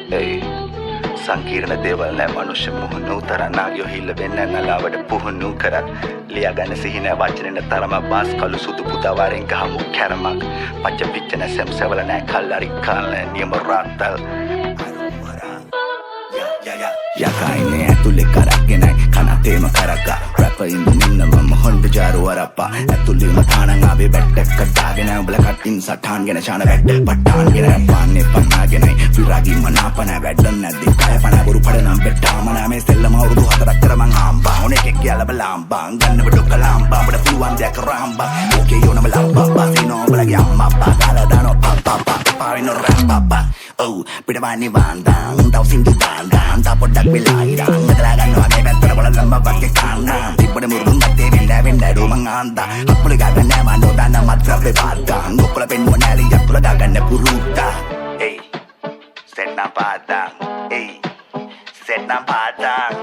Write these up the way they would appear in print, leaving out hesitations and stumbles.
Hey, සංකීර්ණ දේවල් නෑ මනුෂ්‍ය මුහුණු තරම් නාගයෝ හිල්ල වෙන්න නලාවට පුහුණු කරත් ලියා ගන්න සිහින වචනෙන තරම බාස් කළු සුදු පුතා වරෙන් ගහමු කැරමක් පච්ච පිච්චන සෙම්සවල නෑ කල්ලාරි කාල නියම රාත්තල් යකයිනේ ඇතුලේ කරක්ගෙනයි කනතේම කරක්ගා රැපර් ඉන්න මම හොන්ඩ ජාරු වරප්පා ඇතුලේම තානන් ආවේ බැට්ටක් කඩාගෙන උඹල කටින් සටහන් ගෙන චාන වැට්ට පට්ටාන් ගෙන පාන්නේ පන්නාගෙනයි විරාගී මනාපන වැඩන් නැද්දි කය පන වරු පඩනම් බෙට්ටාම නෑමේ සෙල්ලම අවුරුදු 4ක් කර මං ආම්බා ඕනේ කෙක් කියලා බලාම්බා ගන්න බඩොක්ක ලාම්බා බඩ පුළුවන් දෙයක් රාම්බා ඕකේ යෝනම ලාම්බා බාසිනෝ බලගේ අම්මා අප්පා කාලා දානෝ පප්පා පාරිනෝ රැප්පා oh පිටවන්නේ වන්දන් තව සින්දු දාන්දන් තා පොඩ්ඩක් වෙලා ඉරන් මෙතලා ගන්නවා ගේ පැත්තට වල ලම්බ වගේ කාන්නා තිබ්බඩ මුරුදුන් ගත්තේ වෙන්න ඩෝ මං ආන්දා අපල ගන්න නෑ මනෝ දාන මත්‍රපේ පාද්දන් ඔක්කොල පෙන්නුව නෑලි යතුල ගන්න පුරුත්තා hey set na padang hey set na padang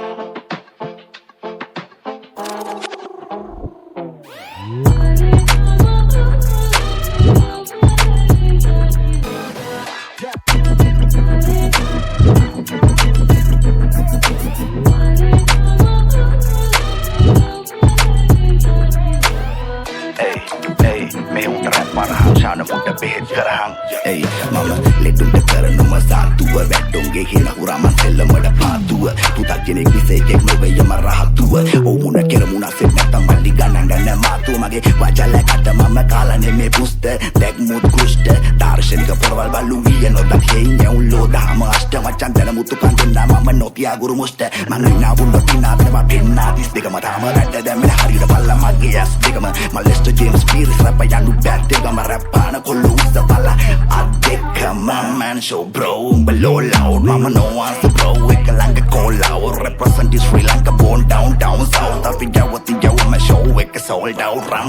May un rap marahang sana muda behet karahang Hey mama ledun de karanu satuwa වැට්ටොන්ගේ හින හුරාමන් සෙල්ලමඩ පාතුව පුතා කෙනෙක් විසේකෙක් නොවේ යම රහතුව ඕමුණ කෙරමුණ සෙත් නැත්තම් මල්ලි ගණන් ගන්න මාතුව මගේ වචලකට මම කාලනේ මේ පුස්ත දැක්මුත් කුෂ්ට දාර්ශනික පොරවල් බලු විය නොදක් හේින් යවුන් ලෝදාම අෂ්ට වචන් දැන මුතු කන්දෙන්නා මම නොතියා ගුරු මුෂ්ට මං නාවුන් නොතිනා වෙනවා පෙන්නා දිස් දෙකම තාම රැට දැම්මෙන හරියට බල්ලා මගේ ඇස් දෙකම මල්ලෙස්ට ජේම්ස් පීරිස් රැප යනු බැත් දෙකම රැප්පාන කොල්ල උස්ස බල්ලා අදෙකම man show bro below loud mama no answer bro එක ළඟ call out represent Sri Lanka born down south Africa what the yo my show එක sold out run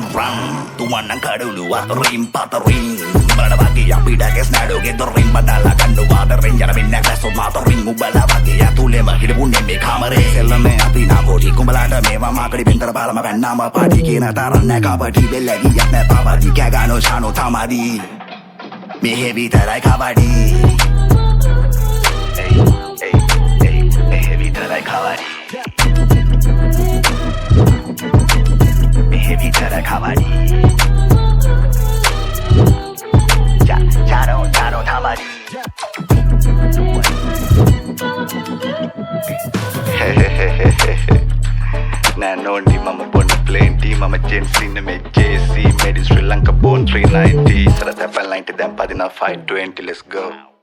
තුමන්නම් කඩළු අතරින් පතරින් බලන වගේ අපිට කැස් නඩෝගේ දොරින් බදලා ගන්න වාදරින් යන මෙන්න කැසෝ මාතරින් උඹලා වගේ යතුලේම හිටපුන්නේ මේ කාමරේ සෙල්ලමේ අපි නාගෝටි කුඹලාට මේවා මාකඩි බෙන්තර බාලම ගන්නාම පාටි කියන තරම් නෑ කබඩි බෙල්ල ගියක් නෑ පාවදි කෑගානෝ ෂානෝ තමදි මේ heavy තරයි කබඩි heavy tarai kawari heavy tarai kawari charo tamari nah no ndi mama born plain T mama Gen C me JC made in Sri Lanka born 390 sarata line to them padina 520 let's go